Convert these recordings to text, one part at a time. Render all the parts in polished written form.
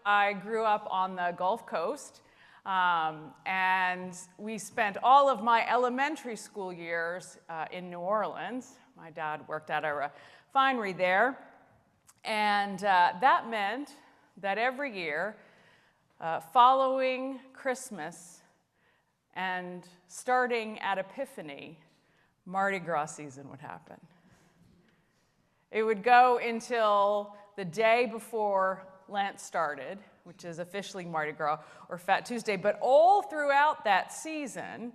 I grew up on the Gulf Coast, and we spent all of my elementary school years in New Orleans. My dad worked at a refinery there, and that meant that every year, following Christmas and starting at Epiphany, Mardi Gras season would happen. It would go until the day before Lent started, which is officially Mardi Gras or Fat Tuesday, but all throughout that season,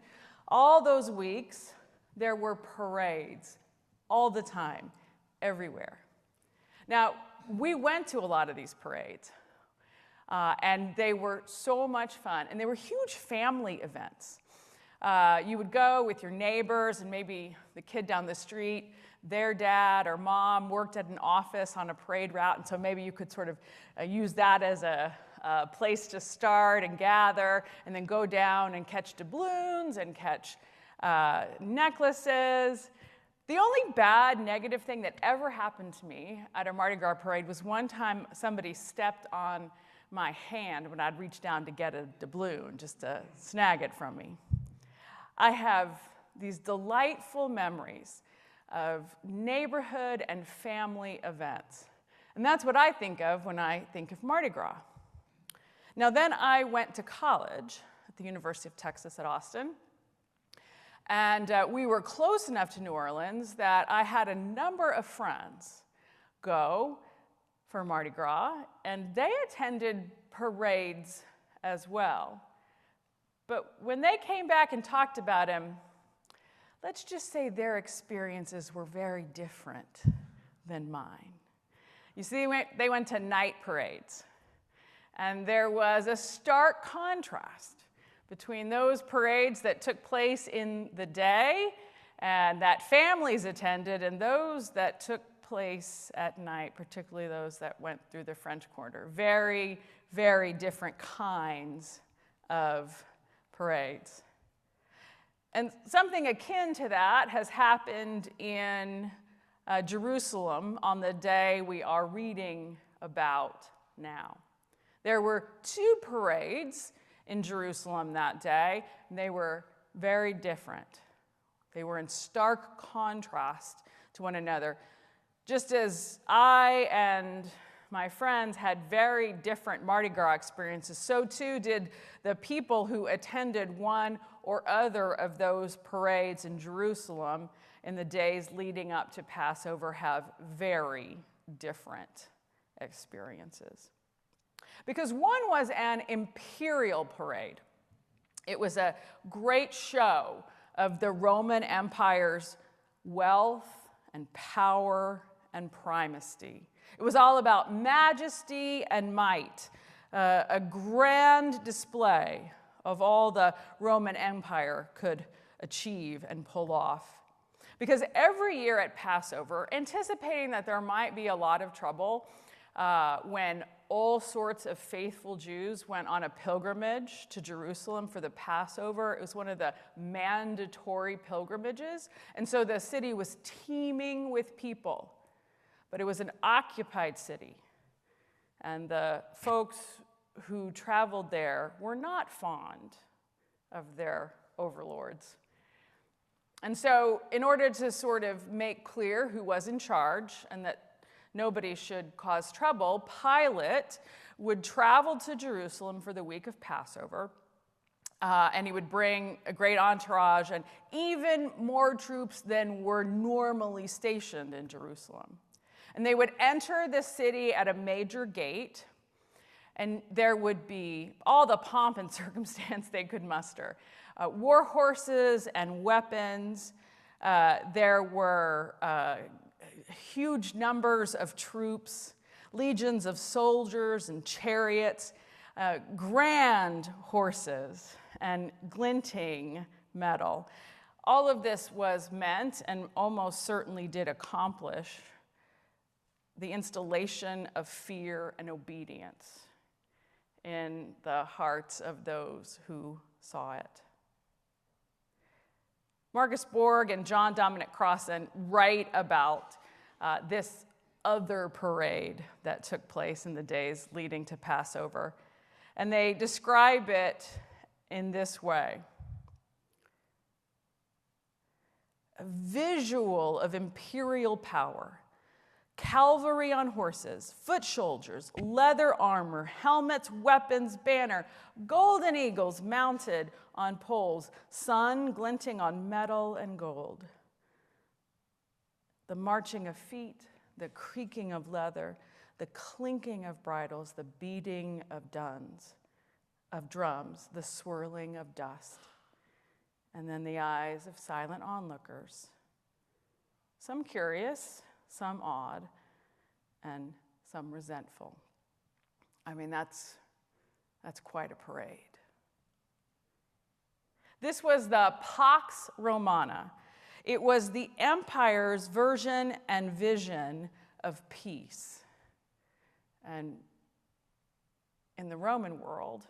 all those weeks, there were parades all the time, everywhere. Now, we went to a lot of these parades, and they were so much fun, and they were huge family events. You would go with your neighbors and maybe the kid down the street. Their dad or mom worked at an office on a parade route, and so maybe you could sort of use that as a place to start and gather, and then go down and catch doubloons and catch necklaces. The only bad, negative thing that ever happened to me at a Mardi Gras parade was one time somebody stepped on my hand when I'd reach down to get a doubloon, just to snag it from me. I have these delightful memories of neighborhood and family events. And that's what I think of when I think of Mardi Gras. Now then I went to college at the University of Texas at Austin. And we were close enough to New Orleans that I had a number of friends go for Mardi Gras, and they attended parades as well. But when they came back and talked about him, let's just say their experiences were very different than mine. You see, they went to night parades, and there was a stark contrast between those parades that took place in the day and that families attended, and those that took place at night, particularly those that went through the French Quarter. Very, very different kinds of parades. And something akin to that has happened in Jerusalem on the day we are reading about now. There were two parades in Jerusalem that day, and they were very different. They were in stark contrast to one another. Just as I and my friends had very different Mardi Gras experiences, so too did the people who attended one or other of those parades in Jerusalem in the days leading up to Passover have very different experiences. Because one was an imperial parade. It was a great show of the Roman Empire's wealth and power and primacy. It was all about majesty and might, a grand display of all the Roman Empire could achieve and pull off. Because every year at Passover, anticipating that there might be a lot of trouble when all sorts of faithful Jews went on a pilgrimage to Jerusalem for the Passover. It was one of the mandatory pilgrimages, and so the city was teeming with people. But it was an occupied city, and the folks who traveled there were not fond of their overlords. And so in order to sort of make clear who was in charge and that nobody should cause trouble, Pilate would travel to Jerusalem for the week of Passover, and he would bring a great entourage and even more troops than were normally stationed in Jerusalem. And they would enter the city at a major gate, and there would be all the pomp and circumstance they could muster. War horses and weapons. There were huge numbers of troops, legions of soldiers and chariots, grand horses and glinting metal. All of this was meant, and almost certainly did accomplish, the installation of fear and obedience in the hearts of those who saw it. Marcus Borg and John Dominic Crossan write about this other parade that took place in the days leading to Passover. And they describe it in this way: a visual of imperial power, cavalry on horses, foot soldiers, leather armor, helmets, weapons, banner, golden eagles mounted on poles, sun glinting on metal and gold. The marching of feet, the creaking of leather, the clinking of bridles, the beating of drums, the swirling of dust, and then the eyes of silent onlookers, some curious, some awed, and some resentful. I mean, that's quite a parade. This was the Pax Romana. It was the empire's version and vision of peace. And in the Roman world,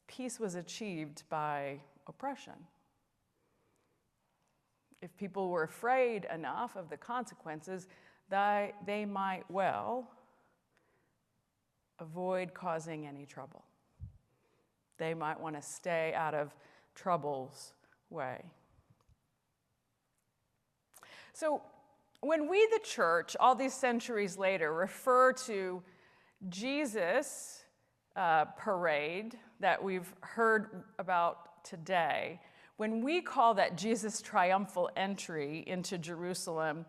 peace was achieved by oppression. If people were afraid enough of the consequences, they might well avoid causing any trouble. They might want to stay out of trouble's way. So when we, the church, all these centuries later, refer to Jesus' parade that we've heard about today, when we call that Jesus' triumphal entry into Jerusalem,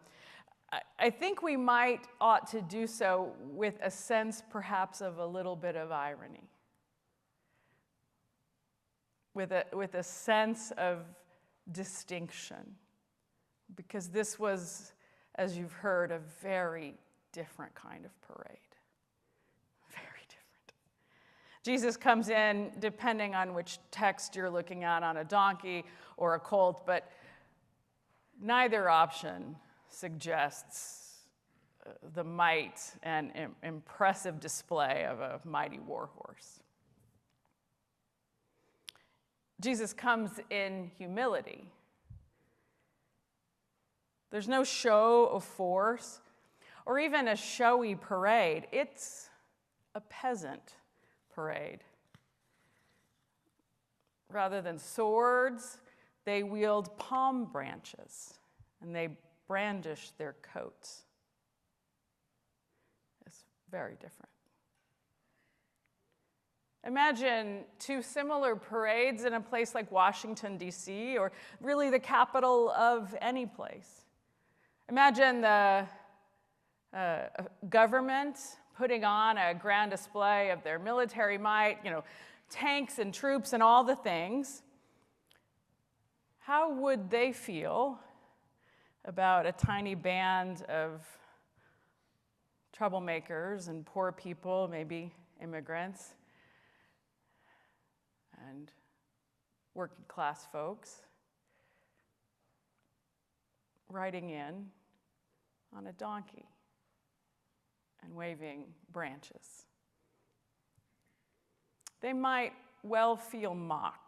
I think we ought to do so with a sense perhaps of a little bit of irony, with a sense of distinction, because this was, as you've heard, a very different kind of parade. Very different. Jesus comes in, depending on which text you're looking at, on a donkey or a colt, but neither option suggests the might and impressive display of a mighty war horse. Jesus comes in humility. There's no show of force or even a showy parade. It's a peasant parade. Rather than swords, they wield palm branches and they brandish their coats. It's very different. Imagine two similar parades in a place like Washington, D.C., or really the capital of any place. Imagine the government putting on a grand display of their military might, tanks and troops and all the things. How would they feel about a tiny band of troublemakers and poor people, maybe immigrants, and working class folks riding in on a donkey and waving branches? They might well feel mocked.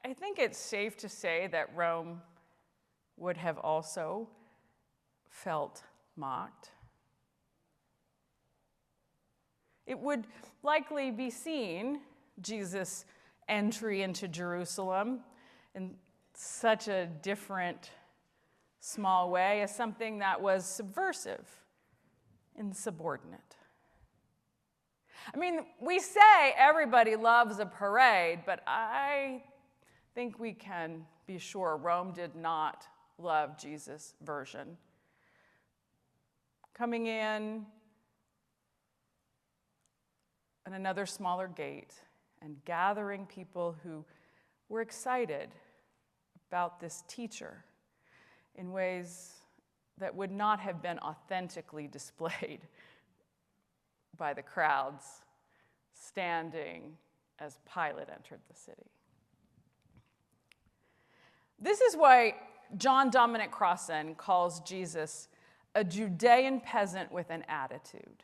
I think it's safe to say that Rome would have also felt mocked. It would likely be seen, Jesus' entry into Jerusalem in such a different, small way, as something that was subversive, insubordinate. I mean, we say everybody loves a parade, but I think we can be sure Rome did not love Jesus' version. Coming in at another smaller gate and gathering people who were excited about this teacher in ways that would not have been authentically displayed by the crowds standing as Pilate entered the city. This is why John Dominic Crossan calls Jesus a Judean peasant with an attitude,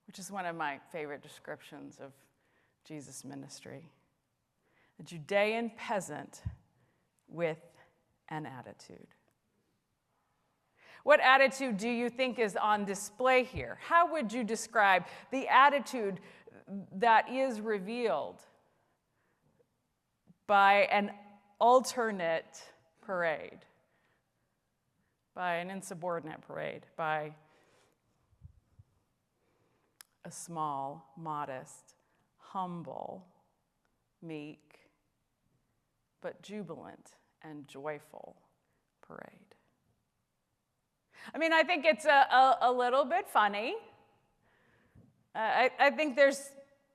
which is one of my favorite descriptions of Jesus' ministry. A Judean peasant with an attitude. What attitude do you think is on display here? How would you describe the attitude that is revealed by an alternate parade, by an insubordinate parade, by a small, modest, humble, meek, but jubilant and joyful parade? I mean, I think it's a little bit funny. I think there's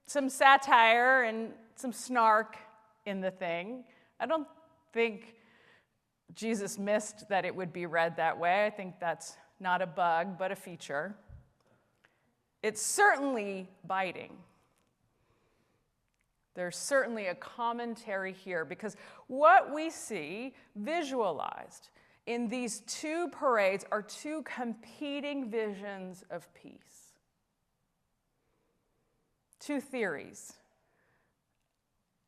some satire and some snark in the thing. I don't think Jesus missed that it would be read that way. I think that's not a bug, but a feature. It's certainly biting. There's certainly a commentary here, because what we see visualized in these two parades are two competing visions of peace. Two theories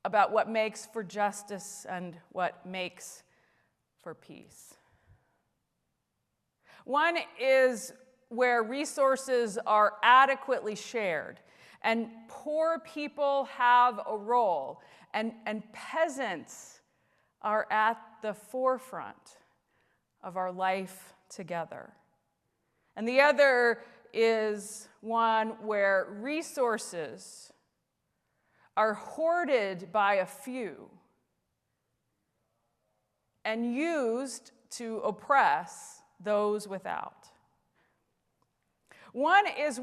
about what makes for justice and what makes for peace. One is where resources are adequately shared, and poor people have a role, and peasants are at the forefront of our life together. And the other is one where resources are hoarded by a few and used to oppress those without. One is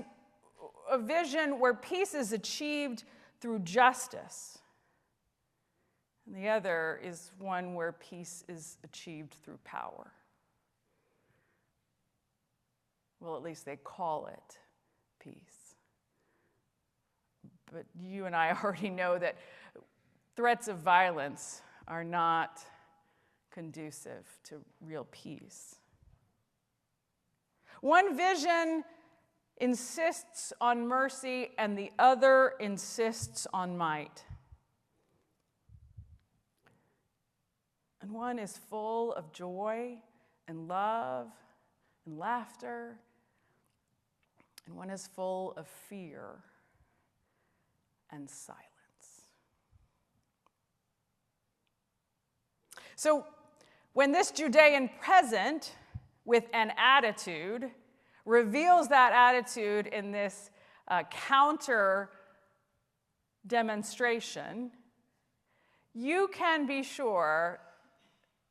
a vision where peace is achieved through justice, and the other is one where peace is achieved through power. Well, at least they call it peace. But you and I already know that threats of violence are not conducive to real peace. One vision insists on mercy, and the other insists on might. And one is full of joy and love and laughter, and one is full of fear and silence. So when this Judean present with an attitude reveals that attitude in this counter demonstration, you can be sure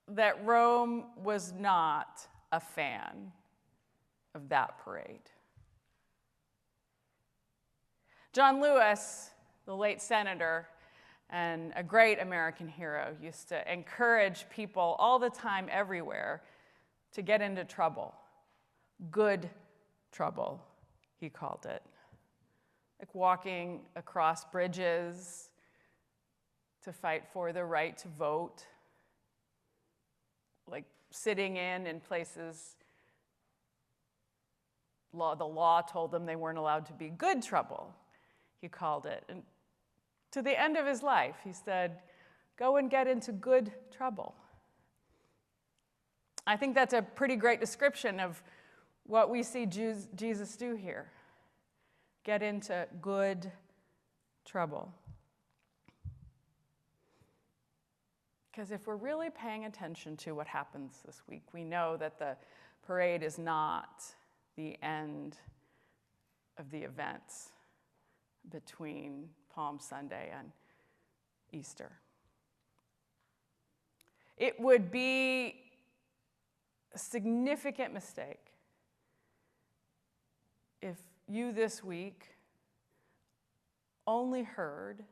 that Rome was not a fan of that parade. John Lewis, the late senator and a great American hero, used to encourage people all the time, everywhere, to get into trouble. Good trouble, he called it. Like walking across bridges to fight for the right to vote, like sitting in places the law told them they weren't allowed to be. Good trouble, he called it. And to the end of his life, he said, go and get into good trouble. I think that's a pretty great description of what we see Jesus do here. Get into good trouble. Because if we're really paying attention to what happens this week, we know that the parade is not the end of the events between Palm Sunday and Easter. It would be a significant mistake if you this week only heard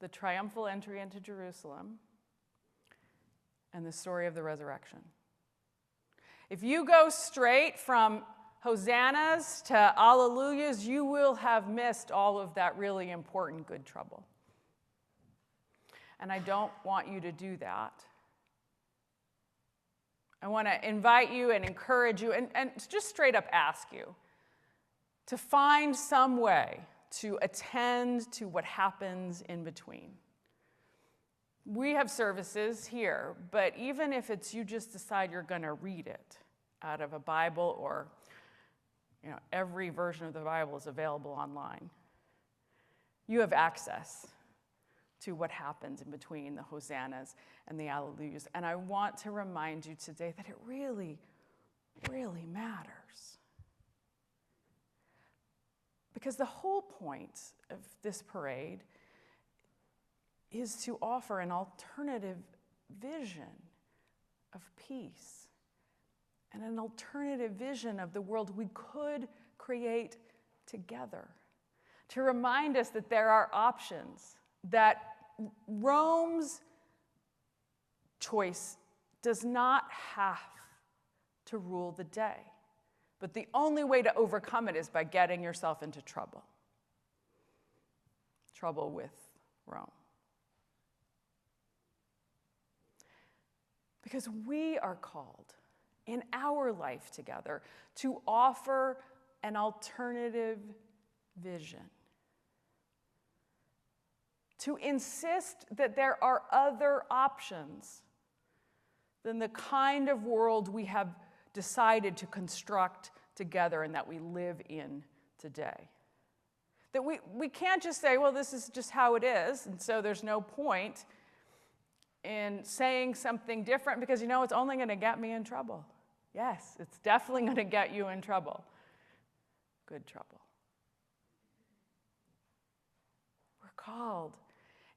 the triumphal entry into Jerusalem and the story of the resurrection. If you go straight from hosannas to alleluias, you will have missed all of that really important good trouble. And I don't want you to do that. I want to invite you and encourage you and just straight up ask you to find some way to attend to what happens in between. We have services here, but even if it's you just decide you're going to read it out of a Bible, or every version of the Bible is available online, you have access to what happens in between the hosannas and the alleluias. And I want to remind you today that it really, really matters. Because the whole point of this parade is to offer an alternative vision of peace and an alternative vision of the world we could create together. To remind us that there are options, that Rome's choice does not have to rule the day, but the only way to overcome it is by getting yourself into trouble. Trouble with Rome. Because we are called in our life together to offer an alternative vision. To insist that there are other options than the kind of world we have decided to construct together and that we live in today. That we can't just say, well, this is just how it is, and so there's no point in saying something different because, it's only going to get me in trouble. Yes, it's definitely going to get you in trouble. Good trouble. We're called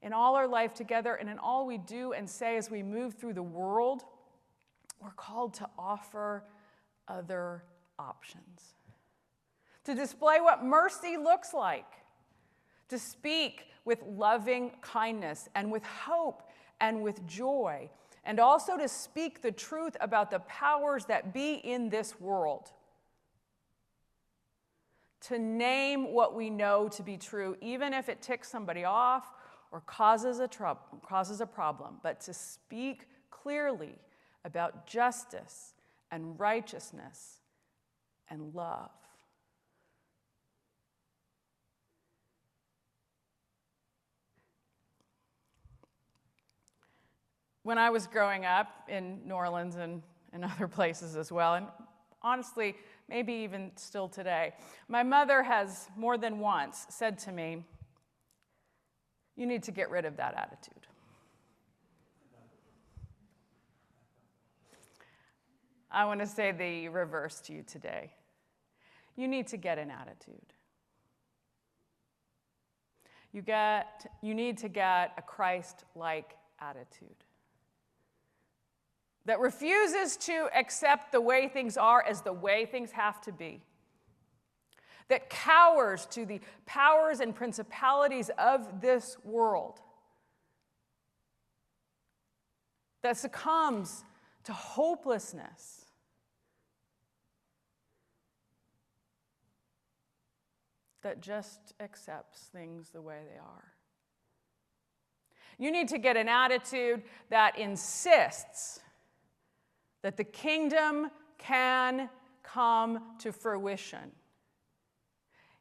in all our life together and in all we do and say as we move through the world, we're called to offer other options. To display what mercy looks like. To speak with loving kindness and with hope and with joy. And also to speak the truth about the powers that be in this world. To name what we know to be true, even if it ticks somebody off or causes a problem, but to speak clearly about justice and righteousness and love. When I was growing up in New Orleans and other places as well, and honestly, maybe even still today, my mother has more than once said to me, you need to get rid of that attitude. I want to say the reverse to you today. You need to get an attitude. You need to get a Christ-like attitude that refuses to accept the way things are as the way things have to be, that cowers to the powers and principalities of this world, that succumbs to hopelessness, that just accepts things the way they are. You need to get an attitude that insists that the kingdom can come to fruition.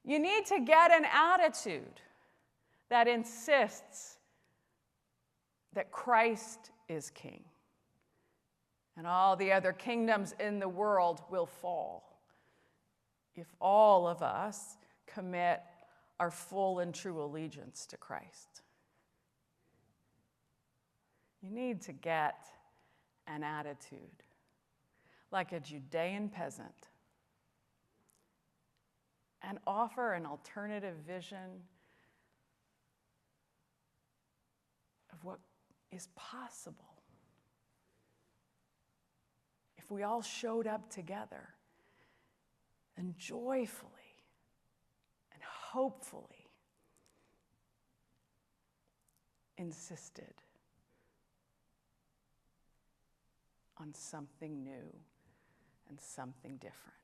You need to get an attitude that insists that Christ is king and all the other kingdoms in the world will fall if all of us commit our full and true allegiance to Christ. You need to get an attitude like a Judean peasant and offer an alternative vision of what is possible if we all showed up together and joyfully and hopefully insisted on something new and something different.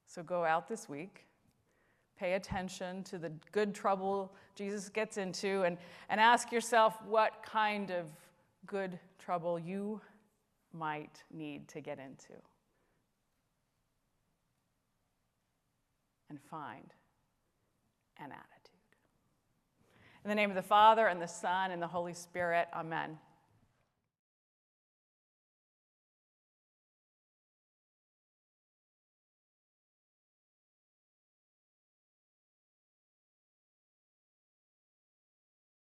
So go out this week, pay attention to the good trouble Jesus gets into, and ask yourself what kind of good trouble you might need to get into. And find an attitude. In the name of the Father, and the Son, and the Holy Spirit, amen.